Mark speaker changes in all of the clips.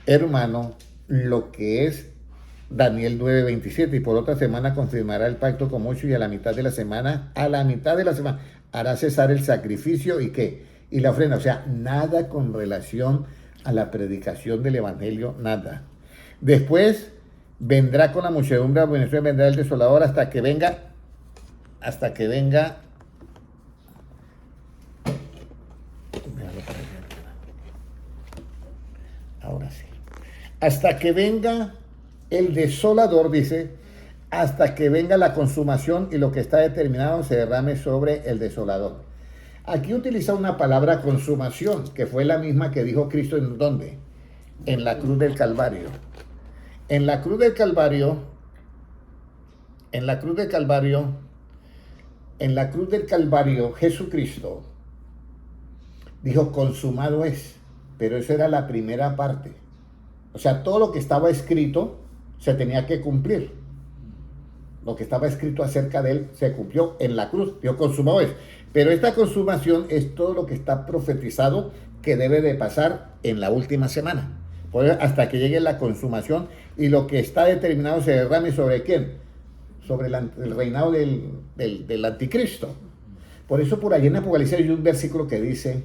Speaker 1: hermano, lo que es Daniel 9:27, y por otra semana confirmará el pacto con muchos, y a la mitad de la semana, hará cesar el sacrificio y qué, y la ofrenda, o sea, nada con relación a la predicación del evangelio, nada. Después vendrá con la muchedumbre, vendrá el desolador hasta que venga, ahora sí, hasta que venga el desolador, dice, hasta que venga la consumación y lo que está determinado se derrame sobre el desolador. Aquí utiliza una palabra consumación, que fue la misma que dijo Cristo en ¿dónde? En la cruz del Calvario. En la cruz del Calvario, en la cruz del Calvario, en la cruz del Calvario, Jesucristo dijo consumado es, pero eso era la primera parte. O sea, todo lo que estaba escrito se tenía que cumplir. Lo que estaba escrito acerca de él se cumplió en la cruz, Dios consumado es. Pero esta consumación es todo lo que está profetizado que debe de pasar en la última semana. Hasta que llegue la consumación y lo que está determinado se derrame sobre quién, sobre el reinado del anticristo. Por eso por allí en Apocalipsis hay un versículo que dice,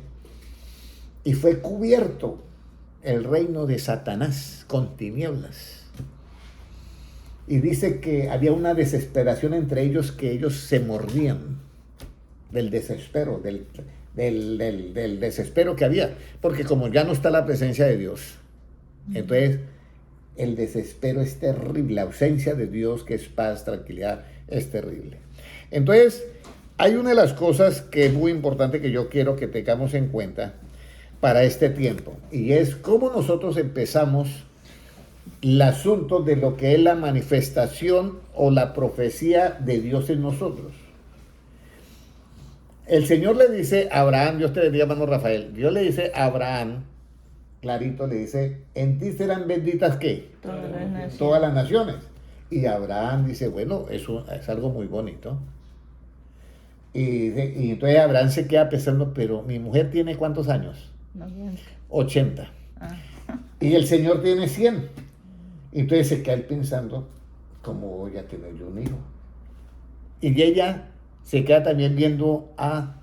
Speaker 1: y fue cubierto el reino de Satanás con tinieblas. Y dice que había una desesperación entre ellos, que ellos se mordían del desespero, del desespero que había. Porque como ya no está la presencia de Dios, entonces el desespero es terrible. La ausencia de Dios, que es paz, tranquilidad, es terrible. Entonces, hay una de las cosas que es muy importante que yo quiero que tengamos en cuenta para este tiempo. Y es cómo nosotros empezamos el asunto de lo que es la manifestación o la profecía de Dios en nosotros. El Señor le dice a Abraham, Dios te bendiga, hermano Rafael, Dios le dice a Abraham, clarito le dice, en ti serán benditas ¿qué? Todas las naciones. Y Abraham dice, bueno, eso es algo muy bonito. Y entonces Abraham se queda pensando, pero mi mujer tiene ¿cuántos años? 80. Y el Señor tiene 100. Entonces se queda él pensando, ¿cómo voy a tener yo un hijo? Y ella se queda también viendo a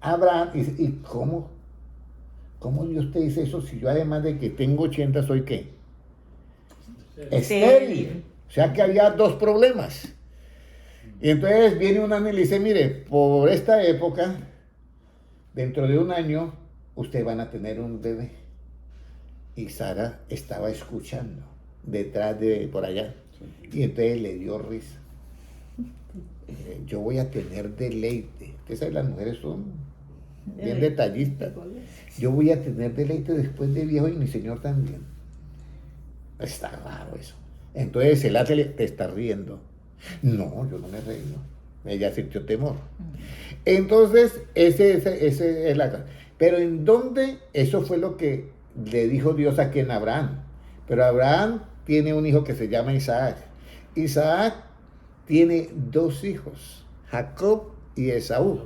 Speaker 1: Abraham y dice, ¿y cómo? ¿Cómo Dios te dice eso si yo además de que tengo 80 soy qué? Estéril. O sea que había dos problemas. Y entonces viene un ángel y dice, mire, por esta época, dentro de un año, ustedes van a tener un bebé. Y Sara estaba escuchando detrás de por allá. Y entonces le dio risa. Yo voy a tener deleite. Ustedes saben, las mujeres son bien detallistas. Yo voy a tener deleite después de viejo y mi Señor también. Está raro eso. Entonces el ángel te está riendo. No, yo no me reí. Ella sintió temor. Entonces, ese es la cosa. Pero ¿en dónde? Eso fue lo que le dijo Dios aquí en Abraham. Pero Abraham tiene un hijo que se llama Isaac. Isaac tiene dos hijos, Jacob y Esaú.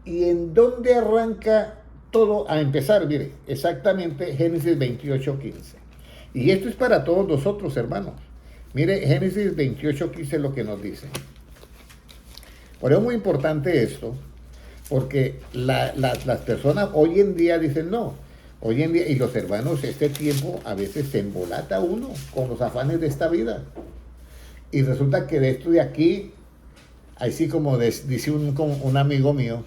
Speaker 1: ¿Y en dónde arranca todo a empezar? Mire, exactamente Génesis 28:15. Y esto es para todos nosotros, hermanos. Mire, Génesis 28:15 es lo que nos dice. Por eso es muy importante esto, porque las personas hoy en día dicen no. Hoy en día, y los hermanos, este tiempo a veces se embolata uno con los afanes de esta vida. Y resulta que de esto de aquí, así como dice un amigo mío,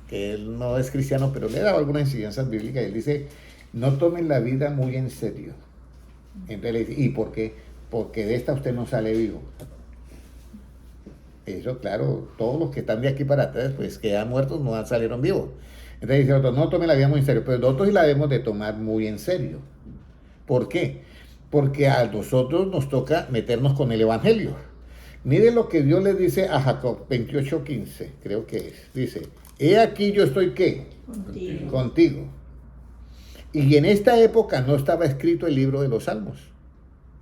Speaker 1: que él no es cristiano, pero le he dado algunas enseñanzas bíblicas, y él dice, no tomen la vida muy en serio. Entonces le dice, ¿y por qué? Porque de esta usted no sale vivo. Eso, claro, todos los que están de aquí para atrás, pues quedan muertos, no salieron vivos. Entonces dice otro, no tomen la vida muy en serio, pero nosotros sí la debemos de tomar muy en serio. ¿Por qué? Porque a nosotros nos toca meternos con el Evangelio. Mire lo que Dios le dice a Jacob, 28:15, creo que es. Dice, he aquí yo estoy, ¿qué? Contigo. Y en esta época no estaba escrito el libro de los Salmos,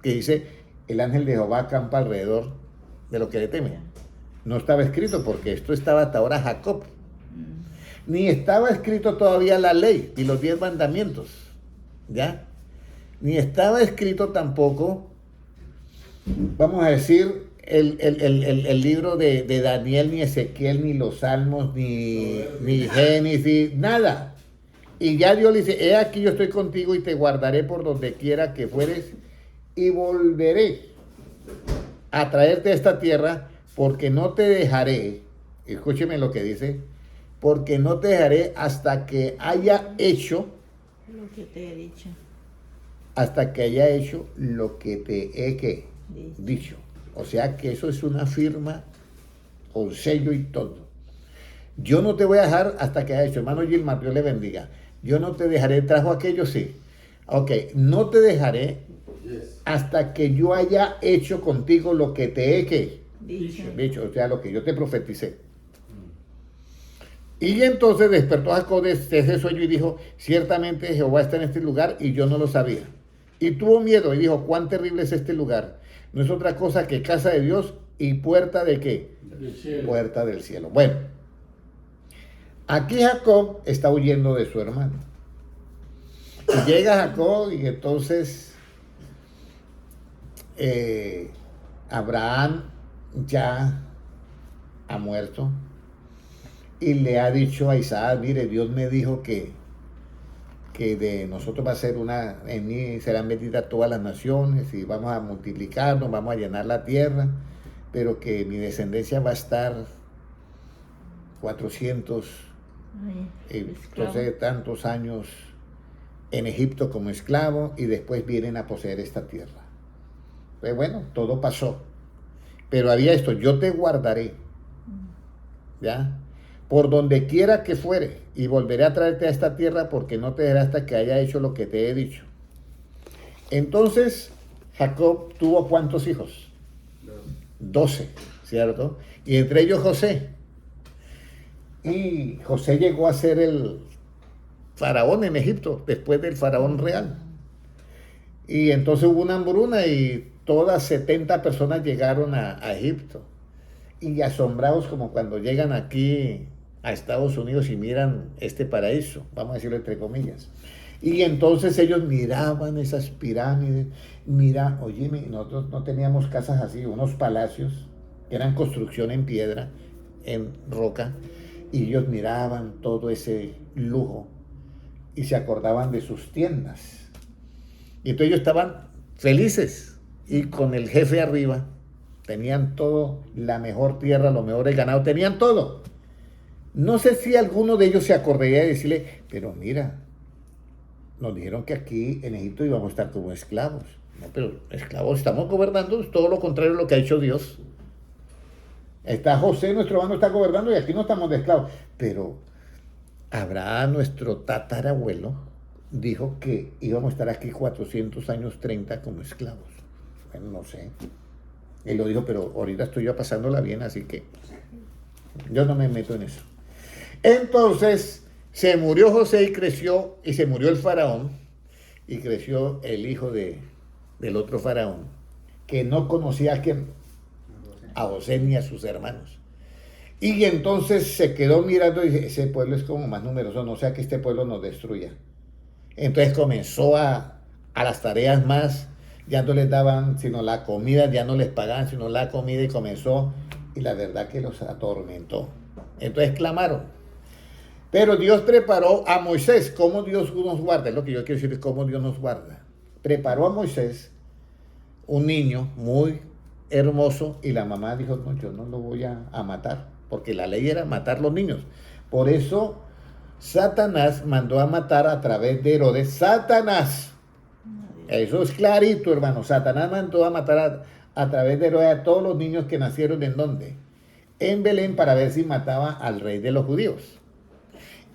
Speaker 1: que dice, el ángel de Jehová acampa alrededor de lo que le teme. No estaba escrito porque esto estaba hasta ahora Jacob. Ni estaba escrito todavía la ley y los 10 mandamientos. ¿Ya? ni estaba escrito tampoco, vamos a decir, el libro de Daniel, ni Ezequiel, ni los Salmos, ni Génesis, nada. Y ya Dios le dice, he aquí yo estoy contigo y te guardaré por donde quiera que fueres y volveré a traerte a esta tierra porque no te dejaré, escúcheme lo que dice, porque no te dejaré hasta que haya hecho
Speaker 2: Lo que te he dicho.
Speaker 1: hasta que haya hecho lo que te he ¿qué? Dicho. O sea que eso es una firma con sello y todo. Yo no te voy a dejar hasta que haya hecho. Hermano Gilmar, Dios le bendiga. Yo no te dejaré, trajo aquello, sí. Ok, no te dejaré hasta que yo haya hecho contigo lo que te he ¿qué? Dicho, o sea, lo que yo te profeticé. Y entonces despertó Jacob de ese sueño y dijo, ciertamente Jehová está en este lugar y yo no lo sabía. Y tuvo miedo y dijo, cuán terrible es este lugar. No es otra cosa que casa de Dios y puerta de ¿qué?
Speaker 3: Del cielo.
Speaker 1: Puerta del cielo. Bueno, aquí Jacob está huyendo de su hermano. Y llega Jacob y entonces Abraham ya ha muerto y le ha dicho a Isaac, mire, Dios me dijo que de nosotros va a ser en mí serán benditas todas las naciones y vamos a multiplicarnos, vamos a llenar la tierra, pero que mi descendencia va a estar 400, entonces tantos años en Egipto como esclavo y después vienen a poseer esta tierra. Pues bueno, todo pasó. Pero había esto, yo te guardaré, ¿ya? Por donde quiera que fuere, y volveré a traerte a esta tierra porque no te dejaré hasta que haya hecho lo que te he dicho. Entonces, Jacob tuvo ¿cuántos hijos? 12, ¿cierto? Y entre ellos José. Y José llegó a ser el faraón en Egipto, después del faraón real. Y entonces hubo una hambruna y todas 70 personas llegaron a Egipto. Y asombrados como cuando llegan aquí a Estados Unidos y miran este paraíso, vamos a decirlo entre comillas. Y entonces ellos miraban esas pirámides, óyeme, nosotros no teníamos casas así, unos palacios, que eran construcción en piedra, en roca, y ellos miraban todo ese lujo y se acordaban de sus tiendas. Y entonces ellos estaban felices y con el jefe arriba, tenían todo, la mejor tierra, los mejores ganados, tenían todo. No sé si alguno de ellos se acordaría de decirle, pero mira, nos dijeron que aquí en Egipto íbamos a estar como esclavos. No, pero esclavos, estamos gobernando, es todo lo contrario de lo que ha hecho Dios. Está José, nuestro hermano, está gobernando y aquí no estamos de esclavos. Pero Abraham, nuestro tatarabuelo, dijo que íbamos a estar aquí 400 años 30 como esclavos. Bueno, no sé. Él lo dijo, pero ahorita estoy yo pasándola bien, así que yo no me meto en eso. Entonces, se murió José y creció, y se murió el faraón, y creció el hijo del otro faraón, que no conocía a quién, a José ni a sus hermanos. Y entonces se quedó mirando y dice, ese pueblo es como más numeroso, no sea que este pueblo nos destruya. Entonces comenzó a las tareas más, ya no les daban sino la comida, ya no les pagaban sino la comida y comenzó, y la verdad que los atormentó. Entonces clamaron. Pero Dios preparó a Moisés, ¿cómo Dios nos guarda? Es lo que yo quiero decir, es cómo Dios nos guarda. Preparó a Moisés, un niño muy hermoso, y la mamá dijo, no, yo no lo voy a matar, porque la ley era matar los niños. Por eso Satanás mandó a matar a través de Herodes. Satanás, eso es clarito, hermano. Satanás mandó a matar a través de Herodes a todos los niños que nacieron ¿en dónde? En Belén, para ver si mataba al rey de los judíos.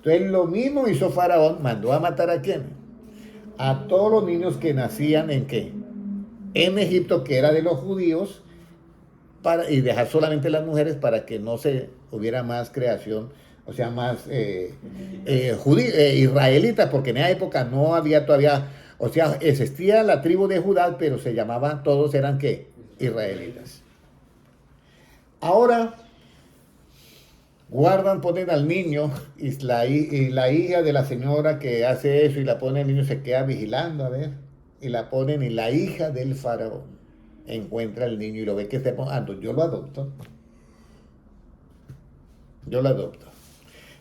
Speaker 1: Entonces lo mismo hizo Faraón, mandó a matar ¿a quién? A todos los niños que nacían ¿en qué? En Egipto, que era de los judíos, y dejar solamente las mujeres para que no se hubiera más creación, o sea, más israelitas, porque en esa época no había todavía, o sea, existía la tribu de Judá, pero se llamaba, todos eran ¿qué? Israelitas. Ahora guardan, ponen al niño y la hija de la señora que hace eso y la pone, el niño se queda vigilando a ver. y la ponen y la hija del faraón encuentra al niño y lo ve que está mojando. Yo lo adopto. Yo lo adopto.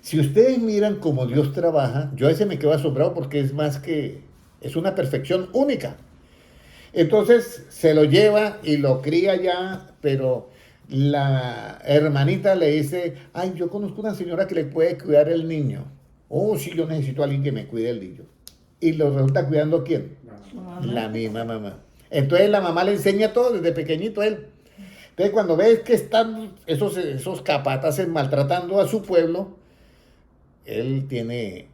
Speaker 1: Si ustedes miran cómo Dios trabaja, yo a veces me quedo asombrado porque es más que, es una perfección única. Entonces se lo lleva y lo cría ya, pero la hermanita le dice, ay, yo conozco una señora que le puede cuidar el niño. Oh, sí, yo necesito a alguien que me cuide el niño. Y lo resulta cuidando ¿a quién?
Speaker 2: Su mamá.
Speaker 1: La misma mamá. Entonces la mamá le enseña todo desde pequeñito a él. Entonces cuando ves que están esos capataces maltratando a su pueblo, él tiene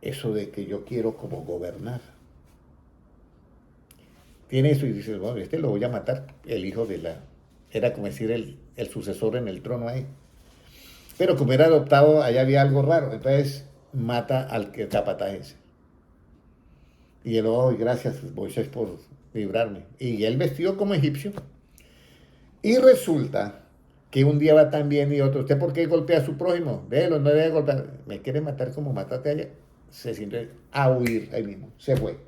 Speaker 1: eso de que yo quiero como gobernar. Tiene eso y dice, bueno, este lo voy a matar, el hijo de la... Era como decir el sucesor en el trono ahí. Pero como era adoptado, allá había algo raro. Entonces mata al que capataz ese. Y él, oh, gracias Moisés por librarme. Y él vestido como egipcio. Y resulta que un día va tan bien y otro, ¿usted por qué golpea a su prójimo? Déjelo, no debe golpear. ¿Me quiere matar como mataste allá? Se siente a huir ahí mismo. Se fue.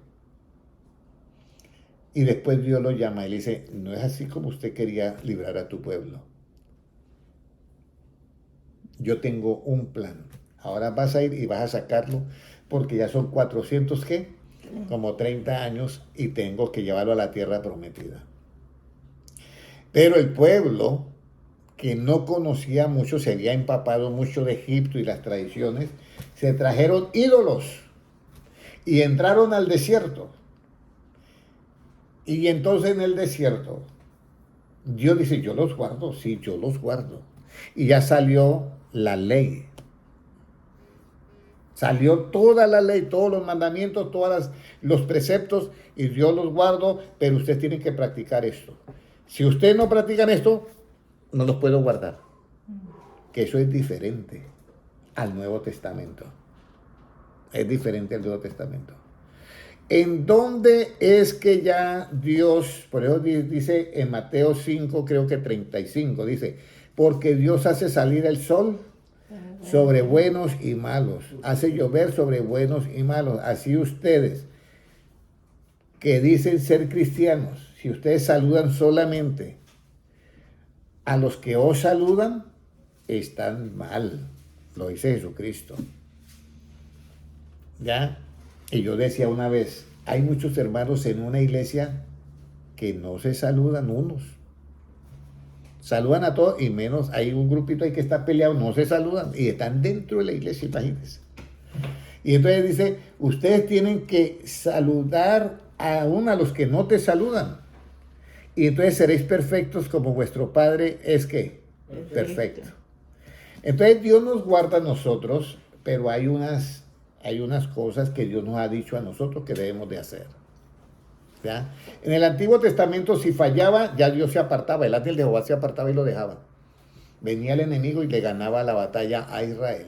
Speaker 1: Y después Dios lo llama y le dice, no es así como usted quería librar a tu pueblo. Yo tengo un plan. Ahora vas a ir y vas a sacarlo porque ya son 400, ¿qué? Como 30 años y tengo que llevarlo a la tierra prometida. Pero el pueblo, que no conocía mucho, se había empapado mucho de Egipto y las tradiciones, se trajeron ídolos y entraron al desierto. Y entonces en el desierto, Dios dice, yo los guardo, sí, yo los guardo. Y ya salió la ley. Salió toda la ley, todos los mandamientos, todos los preceptos, y Dios los guardó, pero ustedes tienen que practicar esto. Si ustedes no practican esto, no los puedo guardar. Que eso es diferente al Nuevo Testamento. Es diferente al Nuevo Testamento. ¿En dónde es que ya Dios, por eso dice en Mateo 5, creo que 35, dice, porque Dios hace salir el sol sobre buenos y malos, hace llover sobre buenos y malos. Así ustedes, que dicen ser cristianos, si ustedes saludan solamente a los que os saludan, están mal, lo dice Jesucristo. ¿Ya? Y yo decía una vez, hay muchos hermanos en una iglesia que no se saludan unos. Saludan a todos y menos, hay un grupito ahí que está peleado, no se saludan y están dentro de la iglesia, imagínense. Y entonces dice, ustedes tienen que saludar aún a los que no te saludan. Y entonces seréis perfectos como vuestro Padre es que perfecto. Entonces Dios nos guarda a nosotros, pero hay unas cosas que Dios nos ha dicho a nosotros que debemos de hacer. ¿Ya? En el Antiguo Testamento, si fallaba, ya Dios se apartaba, el ángel de Jehová se apartaba y lo dejaba. Venía el enemigo y le ganaba la batalla a Israel.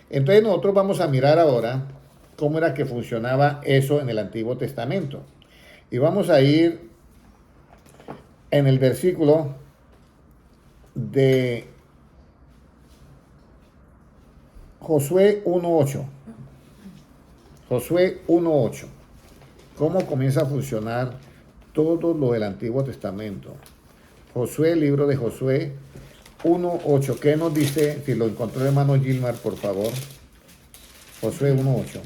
Speaker 1: Entonces nosotros vamos a mirar ahora cómo era que funcionaba eso en el Antiguo Testamento. Y vamos a ir en el versículo de Josué 1:8. Josué 1:8. ¿Cómo comienza a funcionar todo lo del Antiguo Testamento? Josué, el libro de Josué 1:8. ¿Qué nos dice? Si lo encontró hermano Gilmar, por favor. Josué 1:8.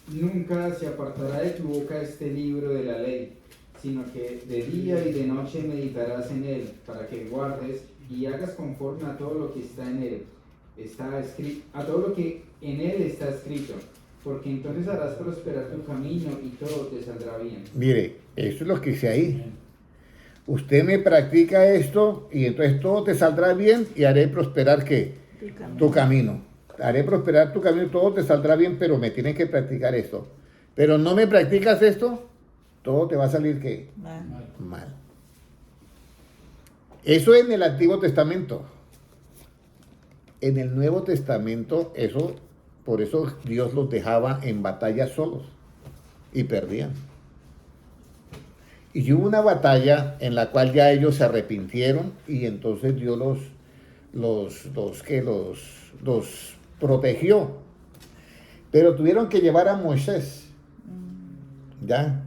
Speaker 3: Nunca se apartará de tu boca este libro de la ley, sino que de día y de noche meditarás en él, para que guardes y hagas conforme a todo lo que está en él. Está escrito, a todo lo que en él está escrito, porque entonces harás prosperar tu camino y todo te saldrá bien.
Speaker 1: Mire, eso es lo que dice ahí. Usted me practica esto y entonces todo te saldrá bien y haré prosperar ¿qué? Tu camino. Haré prosperar tu camino y todo te saldrá bien, pero me tienes que practicar esto. Pero no me practicas esto, todo te va a salir ¿qué? Mal. Eso en el Antiguo Testamento. En el Nuevo Testamento, por eso Dios los dejaba en batalla solos y perdían. Y hubo una batalla en la cual ya ellos se arrepintieron y entonces Dios los protegió. Pero tuvieron que llevar a Moisés, ¿ya?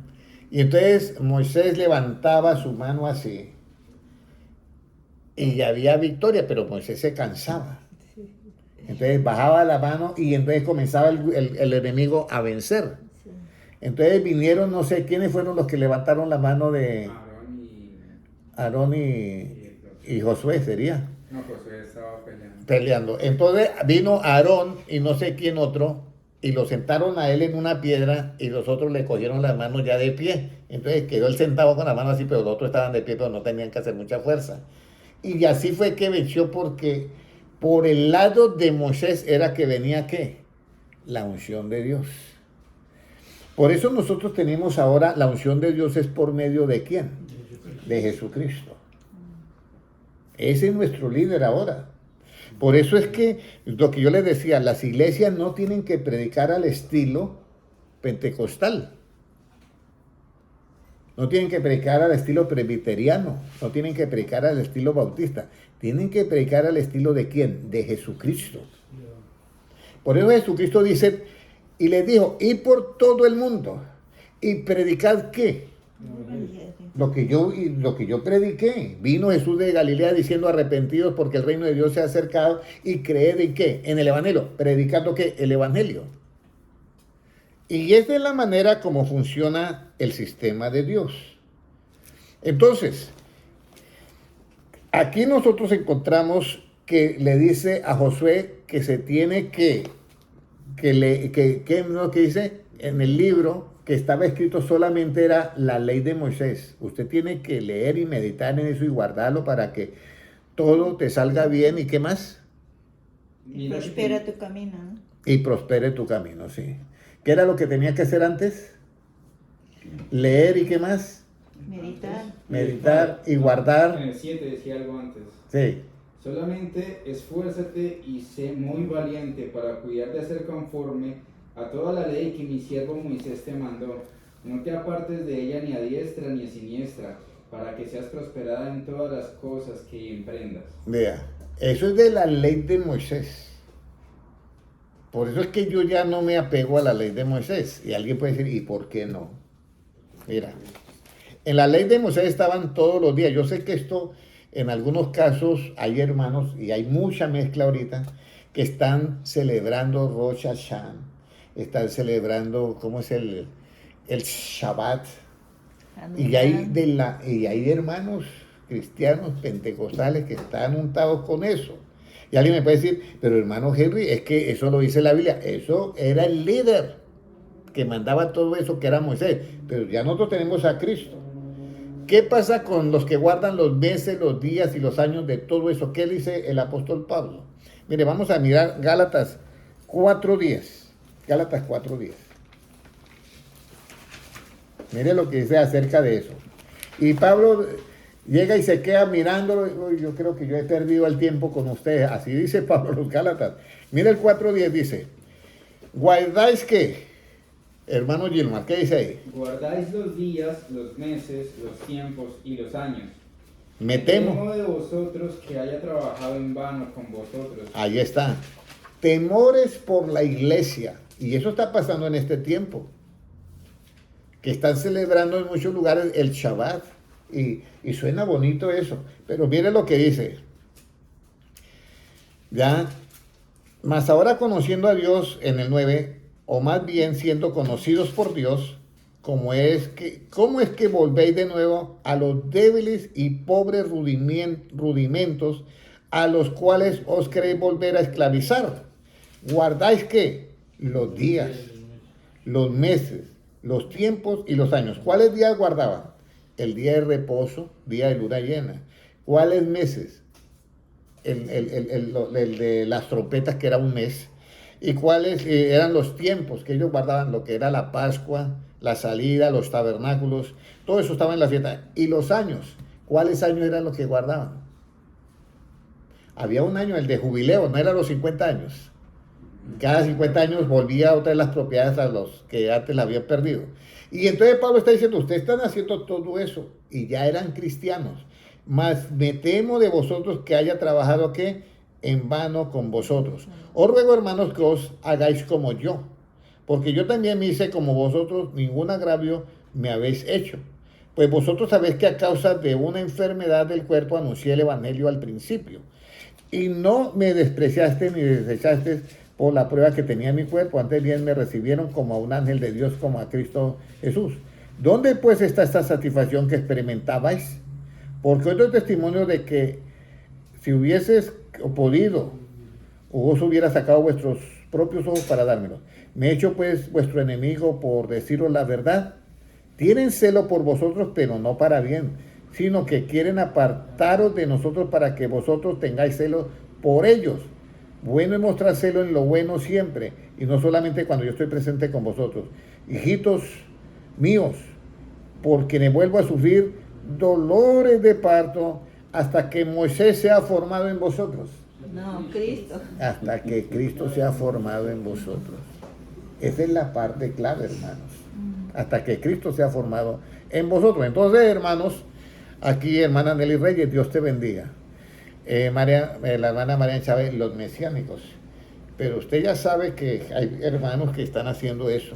Speaker 1: Y entonces Moisés levantaba su mano así y ya había victoria, pero Moisés se cansaba. Entonces bajaba la mano y entonces comenzaba el enemigo a vencer.
Speaker 2: Sí.
Speaker 1: Entonces vinieron, no sé quiénes fueron los que levantaron la mano de
Speaker 3: Aarón y...
Speaker 1: Aarón y Josué, sería,
Speaker 3: No, Josué estaba peleando.
Speaker 1: peleando. Entonces vino Aarón y no sé quién otro y lo sentaron a él en una piedra y los otros le cogieron las manos ya de pie. Entonces quedó él sentado con la mano así, pero los otros estaban de pie, pero no tenían que hacer mucha fuerza. Y así fue que venció porque por el lado de Moisés era que venía ¿qué? La unción de Dios. Por eso nosotros tenemos ahora la unción de Dios es por medio de ¿quién? De Jesucristo. Ese es nuestro líder ahora. Por eso es que lo que yo les decía, las iglesias no tienen que predicar al estilo pentecostal. No tienen que predicar al estilo presbiteriano, no tienen que predicar al estilo bautista, tienen que predicar al estilo de ¿quién? De Jesucristo. Por eso Jesucristo dice, y les dijo, id por todo el mundo y predicad ¿qué? Lo que yo prediqué. Vino Jesús de Galilea diciendo arrepentidos porque el reino de Dios se ha acercado y creed en ¿qué? En el evangelio, predicando ¿qué? El evangelio. Y esa es la manera como funciona el sistema de Dios. Entonces, aquí nosotros encontramos que le dice a Josué que se tiene que ¿no? Que dice en el libro que estaba escrito solamente era la ley de Moisés. Usted tiene que leer y meditar en eso y guardarlo para que todo te salga bien. ¿Y qué más?
Speaker 2: Y prospera tu camino, ¿no?
Speaker 1: Y prospere tu camino, sí. ¿Qué era lo que tenía que hacer antes? Leer y qué más?
Speaker 2: Meditar.
Speaker 1: Meditar y guardar.
Speaker 3: En el 7 decía algo antes.
Speaker 1: Sí.
Speaker 3: Solamente esfuérzate y sé muy valiente para cuidar de hacer conforme a toda la ley que mi siervo Moisés te mandó. No te apartes de ella ni a diestra ni a siniestra, para que seas prosperada en todas las cosas que emprendas.
Speaker 1: Vea, eso es de la ley de Moisés. Por eso es que yo ya no me apego a la ley de Moisés. Y alguien puede decir, ¿y por qué no? Mira, en la ley de Moisés estaban todos los días. Yo sé que esto, en algunos casos, hay hermanos, y hay mucha mezcla ahorita, que están celebrando Rosh Hashanah, están celebrando, ¿cómo es el Shabbat? Y hay hermanos cristianos pentecostales que están untados con eso. Y alguien me puede decir, pero hermano Henry, es que eso lo dice la Biblia. Eso era el líder que mandaba todo eso, que era Moisés. Pero ya nosotros tenemos a Cristo. ¿Qué pasa con los que guardan los meses, los días y los años de todo eso? ¿Qué dice el apóstol Pablo? Mire, vamos a mirar Gálatas 4:10. Gálatas 4:10. Mire lo que dice acerca de eso. Y Pablo llega y se queda mirándolo. Yo creo que yo he perdido el tiempo con ustedes. Así dice Pablo los Gálatas. Mire el 4:10 dice, ¿guardáis qué? Hermano Gilmar, ¿qué dice ahí?
Speaker 3: Guardáis los días, los meses, los tiempos y los años.
Speaker 1: Me temo.
Speaker 3: Temo de vosotros que haya trabajado en vano con vosotros.
Speaker 1: Ahí está. Temores por la iglesia. Y eso está pasando en este tiempo. Que están celebrando en muchos lugares el Shabbat. Y suena bonito eso. Pero mire lo que dice. Ya. Mas ahora conociendo a Dios en el 9, o más bien siendo conocidos por Dios, ¿cómo es que volvéis de nuevo a los débiles y pobres rudimentos a los cuales os queréis volver a esclavizar? ¿Guardáis qué? Los días, los meses, los tiempos y los años. ¿Cuáles días guardaban? El día de reposo, día de luna llena. ¿Cuáles meses? El de las trompetas, que era un mes. ¿Y cuáles eran los tiempos que ellos guardaban? Lo que era la Pascua, la salida, los tabernáculos, todo eso estaba en la fiesta. ¿Y los años? ¿Cuáles años eran los que guardaban? Había un año, el de jubileo, no eran los 50 años. Cada 50 años volvía otra de las propiedades a los que antes la habían perdido. Y entonces Pablo está diciendo, ustedes están haciendo todo eso y ya eran cristianos. Mas me temo de vosotros que haya trabajado ¿qué? En vano con vosotros. Os ruego, hermanos, que os hagáis como yo, porque yo también me hice como vosotros ningún agravio me habéis hecho? Pues vosotros sabéis que a causa de una enfermedad del cuerpo anuncié el evangelio al principio. Y no me despreciaste ni desechaste por la prueba que tenía mi cuerpo. Antes bien me recibieron como a un ángel de Dios, como a Cristo Jesús. ¿Dónde pues está esta satisfacción que experimentabais? Porque os doy testimonio de que si hubieses podido, o os hubiera sacado vuestros propios ojos para dármelo. Me he hecho pues vuestro enemigo por deciros la verdad. Tienen celo por vosotros, pero no para bien, sino que quieren apartaros de nosotros para que vosotros tengáis celo por ellos. Bueno es mostrar celo en lo bueno siempre, y no solamente cuando yo estoy presente con vosotros. Hijitos míos, por quienes vuelvo a sufrir dolores de parto hasta que Moisés sea formado en vosotros.
Speaker 2: No, Cristo.
Speaker 1: Hasta que Cristo sea formado en vosotros. Esa es la parte clave, hermanos. Hasta que Cristo sea formado en vosotros. Entonces, hermanos, aquí, hermana Nelly Reyes, Dios te bendiga. La hermana María Chávez, los mesiánicos. Pero usted ya sabe que hay hermanos que están haciendo eso.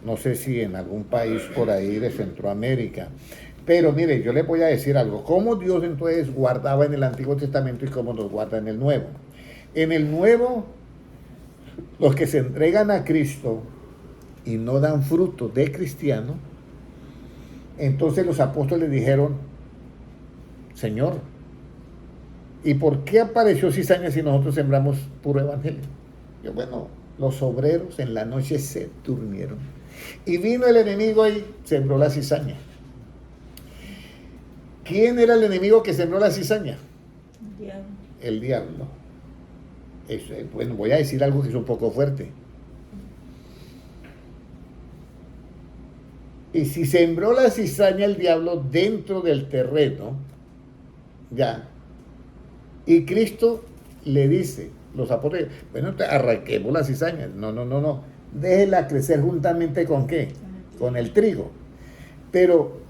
Speaker 1: No sé si en algún país por ahí de Centroamérica. Pero mire, yo les voy a decir algo. ¿Cómo Dios entonces guardaba en el Antiguo Testamento y cómo nos guarda en el Nuevo? En el Nuevo, los que se entregan a Cristo y no dan fruto de cristiano, entonces los apóstoles dijeron, Señor, ¿y por qué apareció cizaña si nosotros sembramos puro evangelio? Yo, bueno, los obreros en la noche se durmieron. Y vino el enemigo y sembró la cizaña. ¿Quién era el enemigo que sembró la cizaña?
Speaker 2: Diablo.
Speaker 1: El diablo. Eso, bueno, voy a decir algo que es un poco fuerte. Y si sembró la cizaña el diablo dentro del terreno, ya, y Cristo le dice, los apóstoles, bueno, arranquemos la cizaña. No. Déjela crecer juntamente con ¿qué? Con el trigo. Pero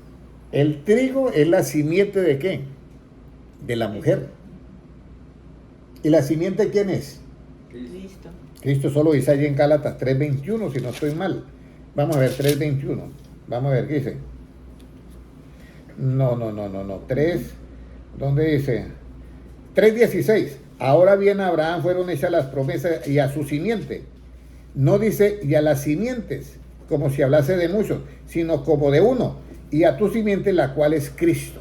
Speaker 1: el trigo es la simiente de ¿qué? De la mujer. ¿Y la simiente quién es?
Speaker 2: Cristo.
Speaker 1: Cristo solo dice allí en Gálatas 3:21, si no estoy mal. Vamos a ver 3:21. Vamos a ver qué dice. No. 3, ¿dónde dice? 3:16. Ahora bien, a Abraham fueron hechas las promesas y a su simiente. No dice y a las simientes, como si hablase de muchos, sino como de uno, y a tu simiente, la cual es Cristo.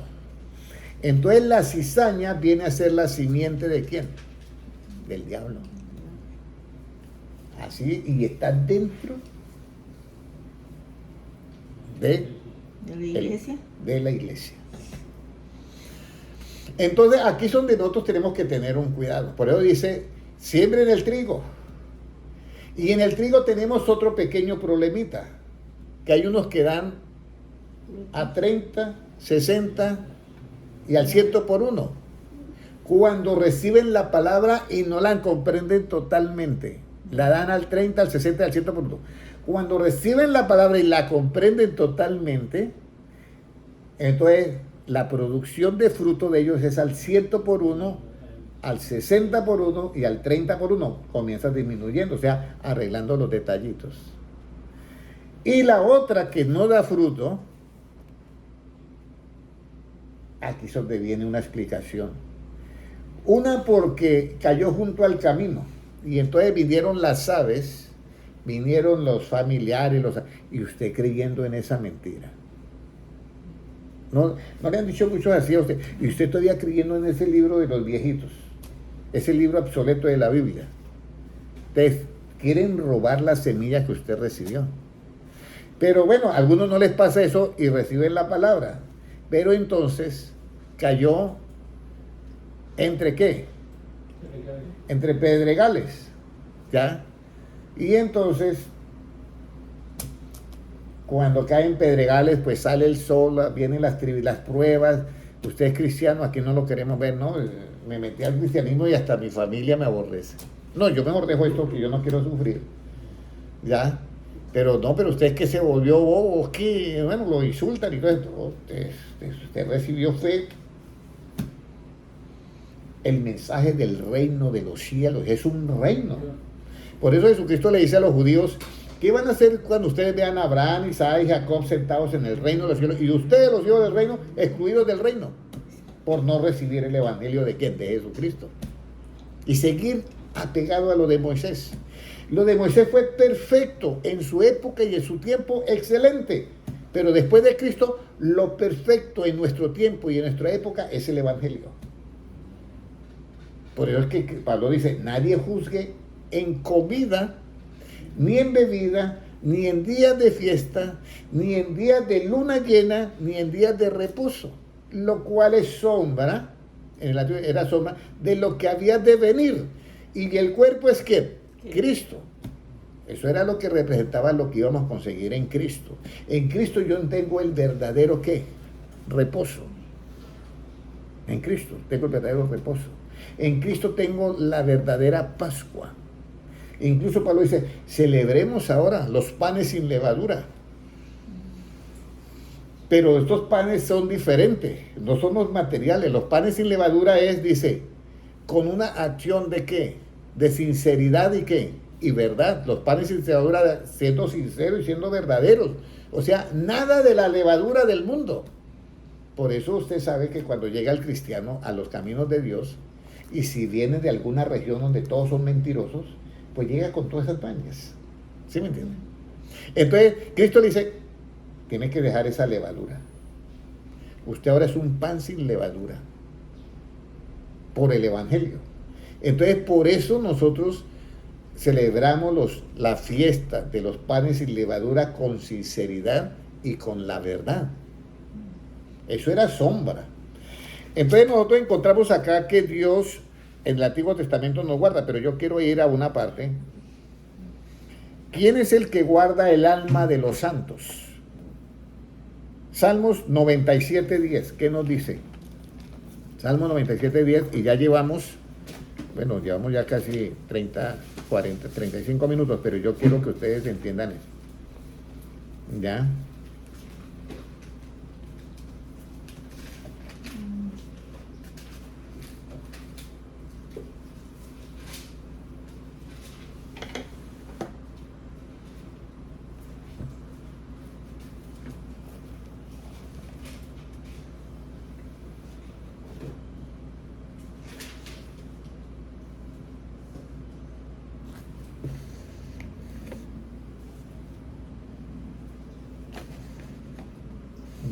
Speaker 1: Entonces la cizaña viene a ser la simiente ¿de quién? Del diablo. Así, y está dentro de
Speaker 2: ¿De la iglesia?
Speaker 1: De la iglesia. Entonces aquí es donde nosotros tenemos que tener un cuidado. Por eso dice, siembren el trigo. Y en el trigo tenemos otro pequeño problemita, que hay unos que dan a 30, 60 y al 100 por uno. Cuando reciben la palabra y no la comprenden totalmente, la dan al 30, al 60 y al 100 por uno. Cuando reciben la palabra y la comprenden totalmente, entonces la producción de fruto de ellos es al 100 por uno, al 60 por uno y al 30 por uno. Comienza disminuyendo, o sea, arreglando los detallitos. Y la otra que no da fruto, aquí es donde viene una explicación. Una porque cayó junto al camino y entonces vinieron las aves, vinieron los familiares, y usted creyendo en esa mentira. No le han dicho mucho así a usted, y usted todavía creyendo en ese libro de los viejitos, ese libro obsoleto de la Biblia. Ustedes quieren robar las semillas que usted recibió. Pero bueno, a algunos no les pasa eso y reciben la palabra. Pero entonces cayó ¿entre qué? Entre pedregales, ¿ya? Y entonces, cuando caen pedregales, pues sale el sol, vienen las pruebas. Usted es cristiano, aquí no lo queremos ver, ¿no? Me metí al cristianismo y hasta mi familia me aborrece. No, yo mejor dejo esto que yo no quiero sufrir, ¿ya? Pero no, pero usted es que se volvió bobo, que, bueno, lo insultan y todo esto. Usted recibió fe. El mensaje del reino de los cielos es un reino. Por eso Jesucristo le dice a los judíos, ¿Qué van a hacer cuando ustedes vean a Abraham, Isaac y Jacob sentados en el reino de los cielos y ustedes, los hijos del reino, excluidos del reino por no recibir el evangelio de quién? De Jesucristo. Y seguir apegado a lo de Moisés. Lo de Moisés fue perfecto en su época y en su tiempo, excelente. Pero después de Cristo, lo perfecto en nuestro tiempo y en nuestra época es el evangelio. Por eso es que Pablo dice, nadie juzgue en comida, ni en bebida, ni en días de fiesta, ni en días de luna llena, ni en días de reposo, lo cual es sombra, en el antiguo era sombra, de lo que había de venir. Y el cuerpo es ¿qué? Cristo. Eso era lo que representaba lo que íbamos a conseguir en Cristo. En Cristo yo tengo el verdadero ¿qué? Reposo. En Cristo tengo el verdadero reposo. En Cristo tengo la verdadera Pascua. Incluso Pablo dice, celebremos ahora los panes sin levadura. Pero estos panes son diferentes, no son los materiales. Los panes sin levadura es, dice, con una acción de ¿qué? De sinceridad y ¿qué? Y verdad. Los panes sin levadura siendo sinceros y siendo verdaderos. O sea, nada de la levadura del mundo. Por eso usted sabe que cuando llega el cristiano a los caminos de Dios, y si viene de alguna región donde todos son mentirosos, pues llega con todas esas mañas. ¿Sí me entiende? Entonces, Cristo le dice, tiene que dejar esa levadura. Usted ahora es un pan sin levadura. Por el Evangelio. Entonces, por eso nosotros celebramos la fiesta de los panes sin levadura con sinceridad y con la verdad. Eso era sombra. Entonces nosotros encontramos acá que Dios en el Antiguo Testamento nos guarda, pero yo quiero ir a una parte. ¿Quién es el que guarda el alma de los santos? Salmos 97:10, ¿qué nos dice? Salmo 97:10, y ya llevamos ya casi 30, 40, 35 minutos, pero yo quiero que ustedes entiendan eso. ¿Ya?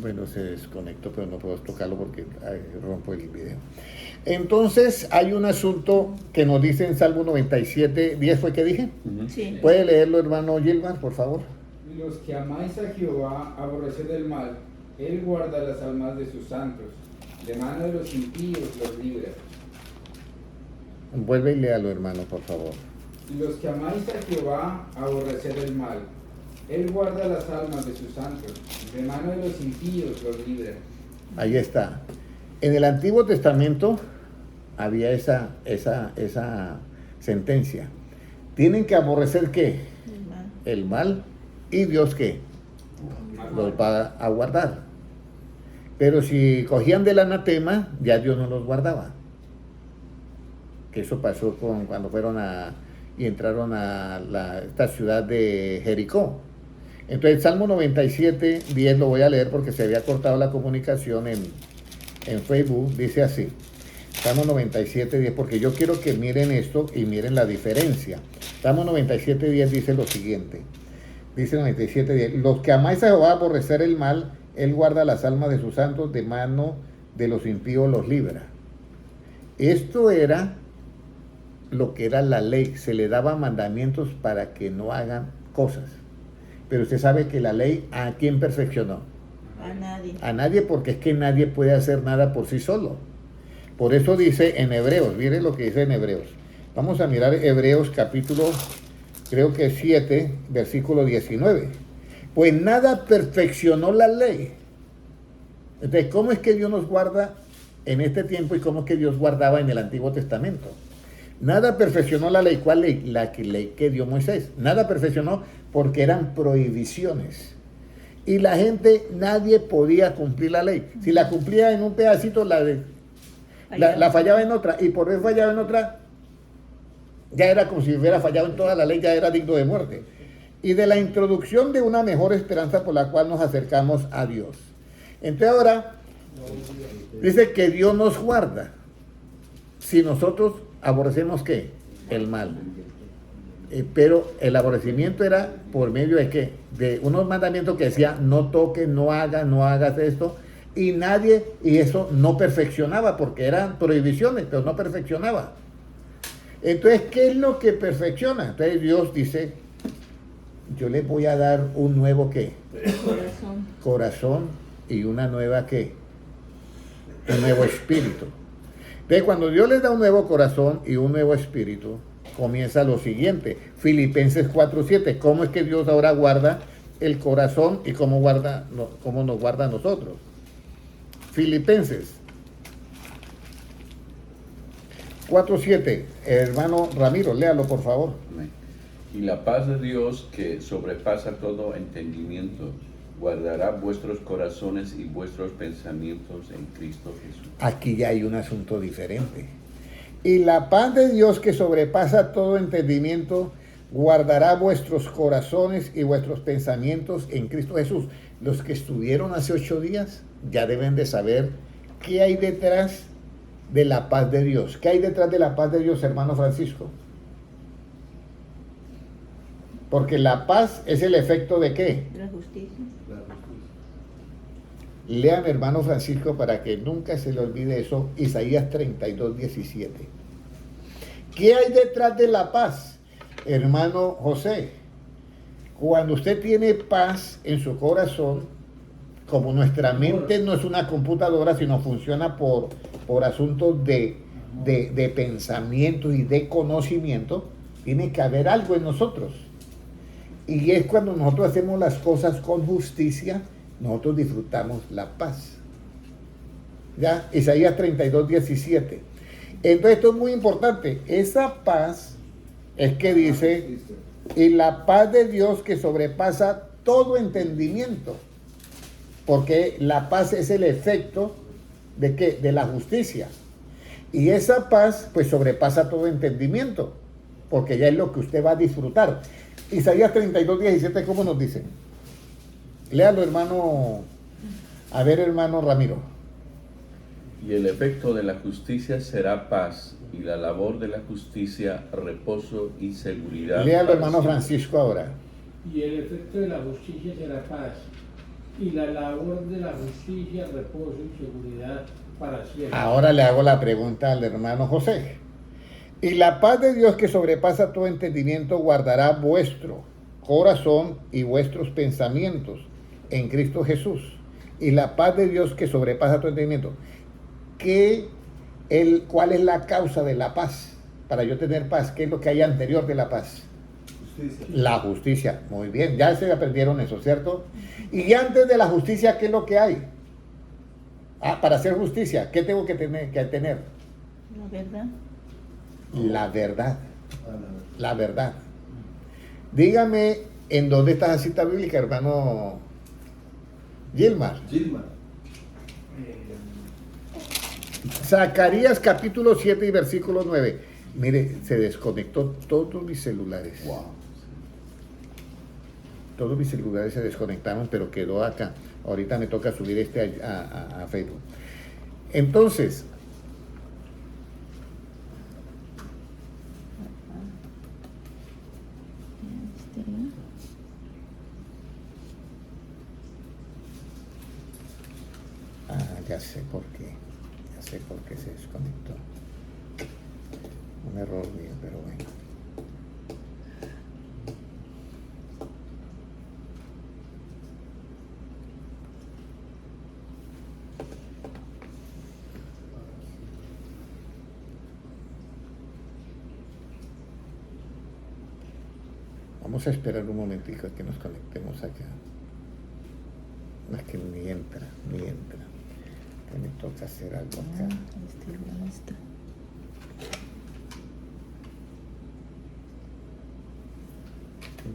Speaker 1: Bueno, se desconectó, pero no puedo tocarlo porque rompo el video. Entonces, hay un asunto que nos dice en Salmo 97:10, ¿fue que dije?
Speaker 2: Sí.
Speaker 1: ¿Puede leerlo, hermano Gilmar, por favor?
Speaker 3: Los que amáis a Jehová, aborreced el mal. Él guarda las almas de sus santos. De mano de los impíos los libra.
Speaker 1: Vuelve y léalo, hermano, por favor.
Speaker 3: Los que amáis a Jehová, aborreced el mal. Él guarda las almas de sus santos. De mano de los impíos los libra. Ahí
Speaker 1: está. En el Antiguo Testamento había esa sentencia. Tienen que aborrecer ¿qué? El mal. ¿Y Dios qué? Los va a guardar. Pero si cogían del anatema, ya Dios no los guardaba. Que eso pasó cuando fueron y entraron a esta ciudad de Jericó. Entonces, Salmo 97:10 lo voy a leer porque se había cortado la comunicación en Facebook. Dice así, Salmo 97:10, porque yo quiero que miren esto y miren la diferencia. Salmo 97:10 dice lo siguiente. Dice 97:10, los que amáis a Jehová, aborrecer el mal, Él guarda las almas de sus santos, de mano de los impíos los libra. Esto era lo que era la ley. Se le daban mandamientos para que no hagan cosas. Pero usted sabe que la ley, ¿a quién perfeccionó?
Speaker 2: A nadie.
Speaker 1: A nadie, porque es que nadie puede hacer nada por sí solo. Por eso dice en Hebreos, miren lo que dice en Hebreos. Vamos a mirar Hebreos capítulo, creo que 7, versículo 19. Pues nada perfeccionó la ley. Entonces, ¿cómo es que Dios nos guarda en este tiempo y cómo es que Dios guardaba en el Antiguo Testamento? Nada perfeccionó la ley. ¿Cuál ley? La ley que dio Moisés. Nada perfeccionó porque eran prohibiciones. Y la gente, nadie podía cumplir la ley. Si la cumplía en un pedacito, la fallaba en otra. Y por vez fallaba en otra, ya era como si hubiera fallado en toda la ley, ya era digno de muerte. y de la introducción de una mejor esperanza por la cual nos acercamos a Dios. Entonces ahora dice que Dios nos guarda si nosotros aborrecemos ¿qué? El mal. Pero el aborrecimiento era por medio de ¿qué? De unos mandamientos que decía no toques, no hagas esto, y nadie, y eso no perfeccionaba porque eran prohibiciones, pero no perfeccionaba. Entonces, ¿qué es lo que perfecciona? Entonces Dios dice, yo les voy a dar un nuevo ¿qué? Corazón y una nueva ¿qué? Un nuevo espíritu. Entonces, cuando Dios les da un nuevo corazón y un nuevo espíritu, comienza lo siguiente, Filipenses 4:7, ¿cómo es que Dios ahora guarda el corazón y cómo nos guarda a nosotros? Filipenses 4:7, hermano Ramiro, léalo por favor.
Speaker 4: Y la paz de Dios, que sobrepasa todo entendimiento, guardará vuestros corazones y vuestros pensamientos en Cristo Jesús.
Speaker 1: Aquí ya hay un asunto diferente. Y la paz de Dios, que sobrepasa todo entendimiento, guardará vuestros corazones y vuestros pensamientos en Cristo Jesús. Los que estuvieron hace 8 días ya deben de saber qué hay detrás de la paz de Dios. ¿Qué hay detrás de la paz de Dios, hermano Francisco? Porque la paz es el efecto de ¿qué?
Speaker 2: La justicia.
Speaker 1: Lean, hermano Francisco, para que nunca se le olvide eso, Isaías 32:17. ¿Qué hay detrás de la paz, hermano José? Cuando usted tiene paz en su corazón, como nuestra mente no es una computadora, sino funciona por asuntos de pensamiento y de conocimiento, tiene que haber algo en nosotros. Y es cuando nosotros hacemos las cosas con justicia, nosotros disfrutamos la paz. ¿Ya? Isaías 32:17. Entonces esto es muy importante. Esa paz es que dice, y la paz de Dios que sobrepasa todo entendimiento. Porque la paz es el efecto ¿de qué? De la justicia. Y esa paz pues sobrepasa todo entendimiento. Porque ya es lo que usted va a disfrutar. Isaías 32:17, ¿cómo nos dice? Léalo, hermano. A ver, hermano Ramiro.
Speaker 4: Y el efecto de la justicia será paz, y la labor de la justicia reposo y seguridad.
Speaker 1: Léalo, hermano
Speaker 4: siempre.
Speaker 1: Francisco, ahora.
Speaker 5: Y el efecto de la justicia será paz, y la labor de la justicia reposo y seguridad para siempre.
Speaker 1: Ahora le hago la pregunta al hermano José. Y la paz de Dios que sobrepasa todo entendimiento guardará vuestro corazón y vuestros pensamientos en Cristo Jesús. Y la paz de Dios que sobrepasa todo entendimiento. ¿Cuál es la causa de la paz? Para yo tener paz, ¿qué es lo que hay anterior de la paz?
Speaker 6: Justicia.
Speaker 1: La justicia. Muy bien, ya se aprendieron eso, ¿cierto? Y antes de la justicia, ¿qué es lo que hay? Para hacer justicia, ¿qué tengo que tener?
Speaker 2: La verdad.
Speaker 1: La verdad. La verdad. Dígame en dónde está la cita bíblica, hermano Gilmar. Zacarías capítulo 7 y versículo 9. Mire, se desconectó todos mis celulares.
Speaker 6: Wow.
Speaker 1: Todos mis celulares se desconectaron, pero quedó acá. Ahorita me toca subir este a Facebook. Entonces, ya sé por qué. Ya sé por qué se desconectó. Un error mío, pero bueno. Vamos a esperar un momentico a que nos conectemos acá. No es que ni entra. Que me toca hacer algo acá.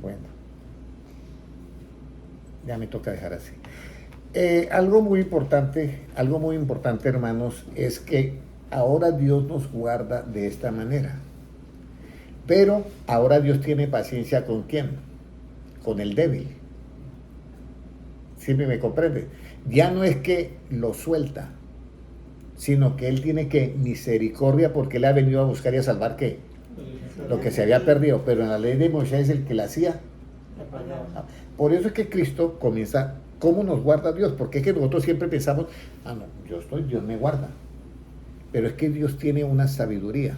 Speaker 1: Bueno. Ya me toca dejar así. Algo muy importante, hermanos, es que ahora Dios nos guarda de esta manera. Pero ahora Dios tiene paciencia ¿con quién? con el débil. ¿Sí me comprende? Ya no es que lo suelta, sino que él tiene que misericordia porque él ha venido a buscar y a salvar ¿qué? Lo que se había perdido, pero en la ley de Moisés es el que la hacía. Por eso es que Cristo comienza, ¿cómo nos guarda Dios? Porque es que nosotros siempre pensamos, no, yo estoy, Dios me guarda. Pero es que Dios tiene una sabiduría.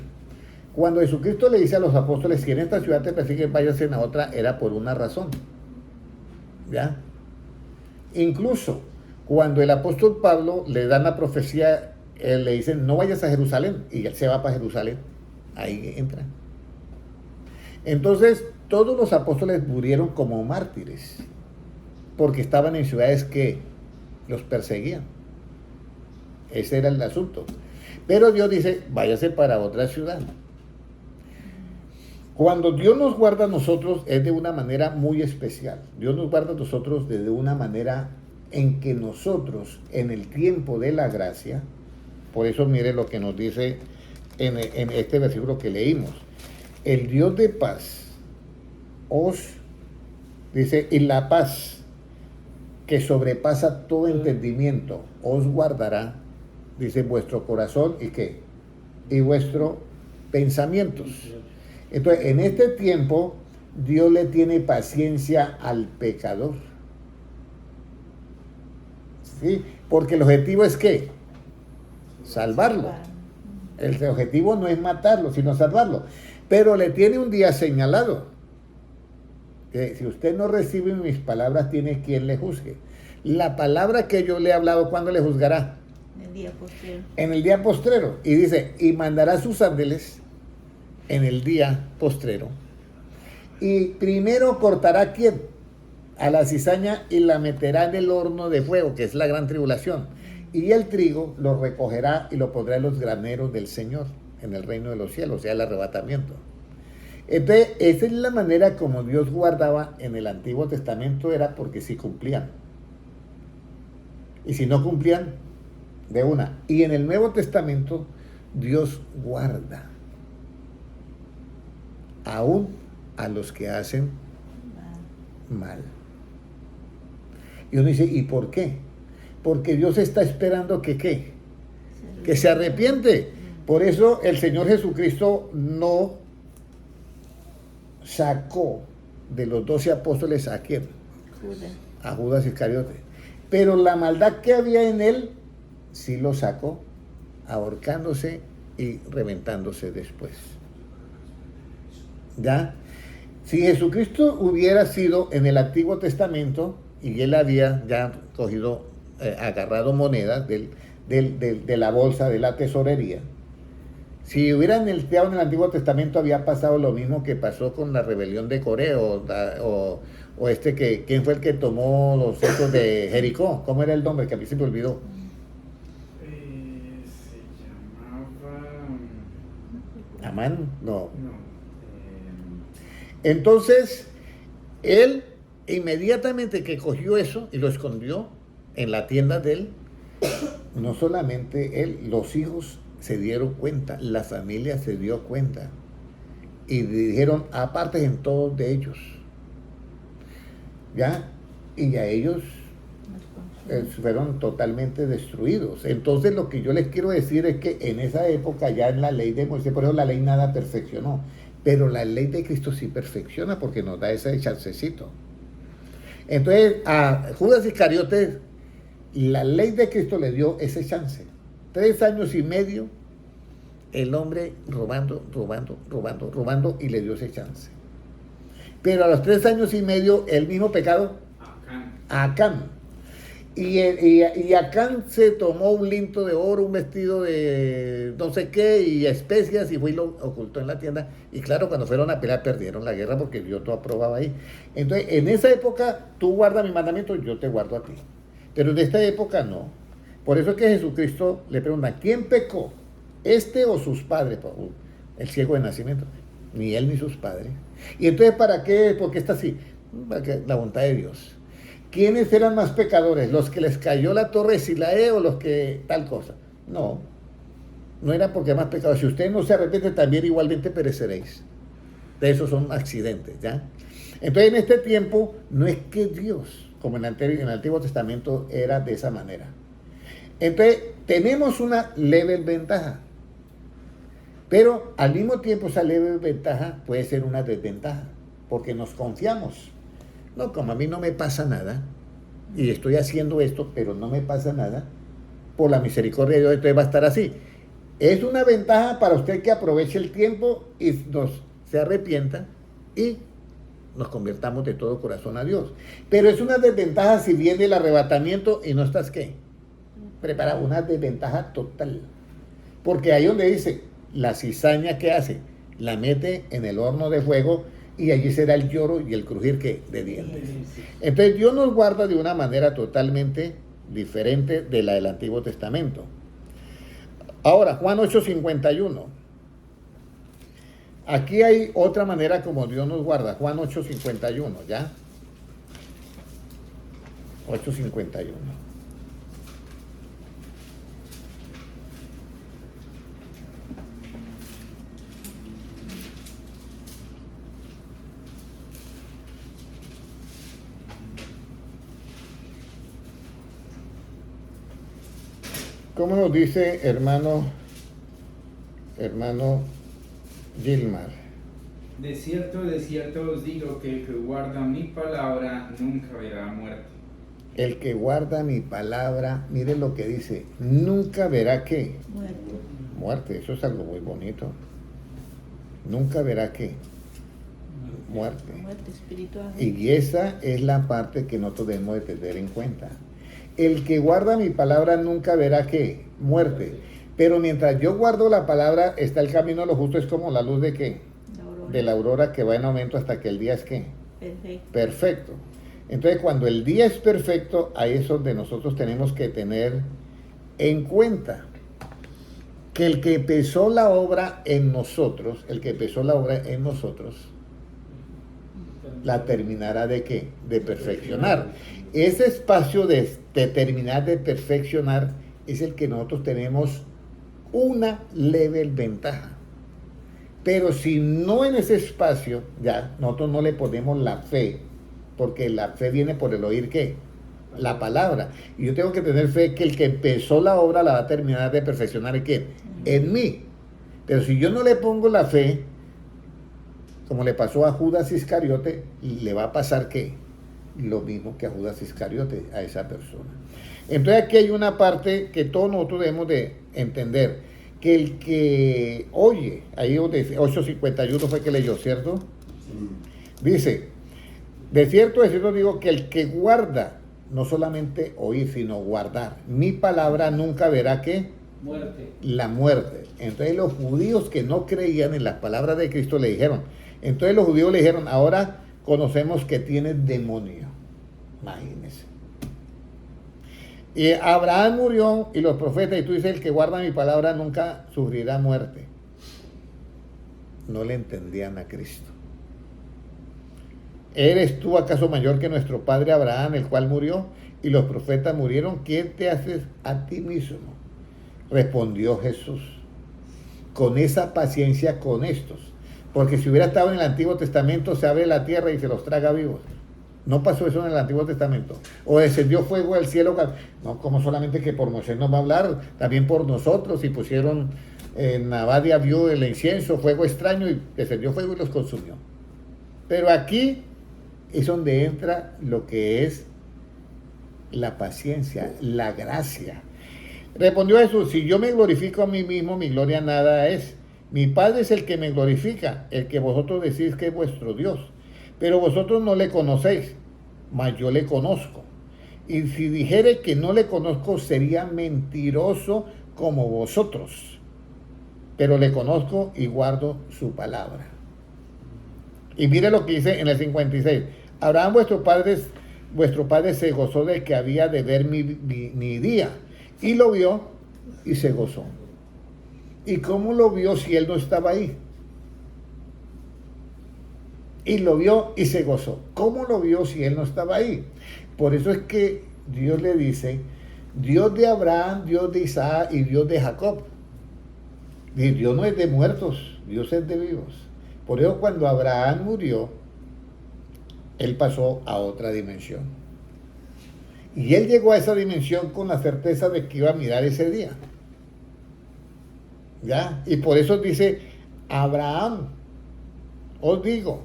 Speaker 1: Cuando Jesucristo le dice a los apóstoles, si en esta ciudad te persiguen, váyanse a otra, era por una razón. ¿Ya? Incluso cuando el apóstol Pablo le dan la profecía, él le dice, no vayas a Jerusalén, y él se va para Jerusalén. Ahí entra. Entonces, todos los apóstoles murieron como mártires, porque estaban en ciudades que los perseguían. Ese era el asunto. Pero Dios dice, váyase para otra ciudad. Cuando Dios nos guarda a nosotros es de una manera muy especial. Dios nos guarda a nosotros de una manera en que nosotros, en el tiempo de la gracia, por eso mire lo que nos dice en este versículo que leímos. El Dios de paz os, dice, y la paz que sobrepasa todo entendimiento, os guardará, dice, vuestro corazón y qué, y vuestros pensamientos. Entonces, en este tiempo, Dios le tiene paciencia al pecador. ¿Sí? Porque el objetivo es ¿qué? Salvarlo. El objetivo no es matarlo, sino salvarlo. Pero le tiene un día señalado. Que si usted no recibe mis palabras, tiene quien le juzgue. La palabra que yo le he hablado, ¿cuándo le juzgará?
Speaker 2: En el día postrero.
Speaker 1: En el día postrero. Y dice, y mandará sus ángeles en el día postrero. Y primero cortará ¿quién? A la cizaña y la meterá en el horno de fuego, que es la gran tribulación. Y el trigo lo recogerá y lo pondrá en los graneros del Señor, en el reino de los cielos, o sea, el arrebatamiento. Entonces, esa es la manera como Dios guardaba en el Antiguo Testamento, era porque sí cumplían. Y si no cumplían, de una. Y en el Nuevo Testamento, Dios guarda aún a los que hacen mal. Y uno dice, ¿y por qué? Porque Dios está esperando que ¿qué? Que se arrepiente. Por eso el Señor Jesucristo no sacó de los 12 apóstoles ¿a quién?
Speaker 2: Judas.
Speaker 1: A Judas Iscariote. Pero la maldad que había en él, sí lo sacó, ahorcándose y reventándose después. ¿Ya? Si Jesucristo hubiera sido en el Antiguo Testamento, y él había ya cogido, agarrado monedas de la bolsa de la tesorería, si hubieran entrado en el Antiguo Testamento, había pasado lo mismo que pasó con la rebelión de Coré, o ¿quién fue el que tomó los cetros de Jericó? ¿Cómo era el nombre? Que a mí se me olvidó.
Speaker 3: Se llamaba...
Speaker 1: ¿Amán? No.
Speaker 3: No.
Speaker 1: Entonces, él inmediatamente que cogió eso y lo escondió en la tienda de él, no solamente él, los hijos se dieron cuenta, la familia se dio cuenta y dijeron, aparte en todos de ellos, ¿ya? Y a ellos fueron totalmente destruidos. Entonces lo que yo les quiero decir es que en esa época ya en la ley de Moisés, por eso la ley nada perfeccionó, pero la ley de Cristo sí perfecciona porque nos da ese chancecito. Entonces a Judas Iscariote la ley de Cristo le dio ese chance. 3 años y medio el hombre robando y le dio ese chance. Pero a los 3 años y medio el mismo pecado a Acán. Y Acán se tomó un linto de oro, un vestido de no sé qué y especias y fue y lo ocultó en la tienda. Y claro, cuando fueron a pelear perdieron la guerra porque Dios no aprobaba ahí. Entonces, en esa época, tú guardas mi mandamiento, yo te guardo a ti. Pero en esta época no. Por eso es que Jesucristo le pregunta, ¿quién pecó? ¿Este o sus padres? El ciego de nacimiento. Ni él ni sus padres. Y entonces, ¿para qué? ¿Por qué está así? Para que la voluntad de Dios. ¿Quiénes eran más pecadores? ¿Los que les cayó la torre de Siloé o los que tal cosa? No. No era porque más pecadores. Si usted no se arrepiente, también igualmente pereceréis. De esos son accidentes, ¿ya? Entonces en este tiempo no es que Dios, como en el Antiguo Testamento, era de esa manera. Entonces tenemos una leve ventaja, pero al mismo tiempo esa leve ventaja puede ser una desventaja, porque nos confiamos. No, como a mí no me pasa nada, y estoy haciendo esto, pero no me pasa nada, por la misericordia de Dios, entonces va a estar así. Es una ventaja para usted que aproveche el tiempo y se arrepienta y nos convertamos de todo corazón a Dios. Pero es una desventaja si viene el arrebatamiento y no estás, ¿qué? Preparado, una desventaja total. Porque ahí donde dice, la cizaña que hace, la mete en el horno de fuego y allí será el lloro y el crujir ¿qué? De dientes. Entonces Dios nos guarda de una manera totalmente diferente de la del Antiguo Testamento. Ahora, Juan 8:51. Aquí hay otra manera como Dios nos guarda. Juan 8:51, ¿ya? 8:51. ¿Cómo nos dice hermano Gilmar?
Speaker 3: De cierto os digo que el que guarda mi palabra nunca verá muerte.
Speaker 1: El que guarda mi palabra, miren lo que dice, nunca verá ¿qué?
Speaker 2: Muerte.
Speaker 1: Muerte, eso es algo muy bonito. Nunca verá ¿qué? Muerte.
Speaker 2: Muerte espiritual.
Speaker 1: Y esa es la parte que nosotros debemos de tener en cuenta. El que guarda mi palabra nunca verá ¿qué? Muerte. Pero mientras yo guardo la palabra, está el camino de lo justo, es como la luz de ¿qué?
Speaker 2: La aurora.
Speaker 1: De la aurora que va en aumento hasta que el día es ¿qué?
Speaker 2: Perfecto.
Speaker 1: Perfecto. Entonces, cuando el día es perfecto, ahí es donde nosotros tenemos que tener en cuenta que el que empezó la obra en nosotros, la terminará de ¿qué? De perfeccionar. Ese espacio de terminar de perfeccionar es el que nosotros tenemos una leve ventaja. Pero si no en ese espacio, ya, nosotros no le ponemos la fe, porque la fe viene por el oír ¿qué? La palabra. Y yo tengo que tener fe que el que empezó la obra la va a terminar de perfeccionar ¿en quién? En mí. Pero si yo no le pongo la fe, como le pasó a Judas Iscariote, le va a pasar ¿qué? Lo mismo que a Judas Iscariote, a esa persona. Entonces aquí hay una parte que todos nosotros debemos de entender, que el que oye, ahí donde 8:51 fue que leyó, ¿cierto? Dice, de cierto digo que el que guarda, no solamente oír, sino guardar, mi palabra nunca verá ¿qué?
Speaker 5: Muerte.
Speaker 1: La muerte. Entonces los judíos que no creían en las palabras de Cristo le dijeron, entonces los judíos le dijeron, ahora conocemos que tienes demonio. Imagínense. Y Abraham murió y los profetas, y tú dices, el que guarda mi palabra nunca sufrirá muerte. No le entendían a Cristo. ¿Eres tú acaso mayor que nuestro padre Abraham, el cual murió, y los profetas murieron? ¿Quién te haces a ti mismo? Respondió Jesús, con esa paciencia con estos. Porque si hubiera estado en el Antiguo Testamento, se abre la tierra y se los traga vivos. No pasó eso en el Antiguo Testamento. O descendió fuego del cielo. No, como solamente que por Moisés nos va a hablar, también por nosotros. Y pusieron, Nabadia vio el incienso, fuego extraño, y descendió fuego y los consumió. Pero aquí es donde entra lo que es la paciencia, la gracia. Respondió Jesús, si yo me glorifico a mí mismo, mi gloria nada es. Mi Padre es el que me glorifica, el que vosotros decís que es vuestro Dios. Pero vosotros no le conocéis, mas yo le conozco. Y si dijere que no le conozco, sería mentiroso como vosotros. Pero le conozco y guardo su palabra. Y mire lo que dice en el 56. Abraham vuestro padre se gozó de que había de ver mi día. Y lo vio y se gozó. ¿Y cómo lo vio si él no estaba ahí? Y lo vio y se gozó. ¿Cómo lo vio si él no estaba ahí? Por eso es que Dios le dice, Dios de Abraham, Dios de Isaac y Dios de Jacob. Y Dios no es de muertos, Dios es de vivos. Por eso cuando Abraham murió, él pasó a otra dimensión. Y él llegó a esa dimensión con la certeza de que iba a mirar ese día. ¿Ya? Y por eso dice, Abraham, os digo,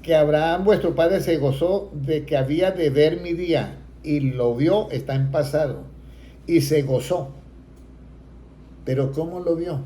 Speaker 1: que Abraham vuestro padre se gozó de que había de ver mi día, y lo vio, está en pasado, y se gozó. Pero ¿cómo lo vio?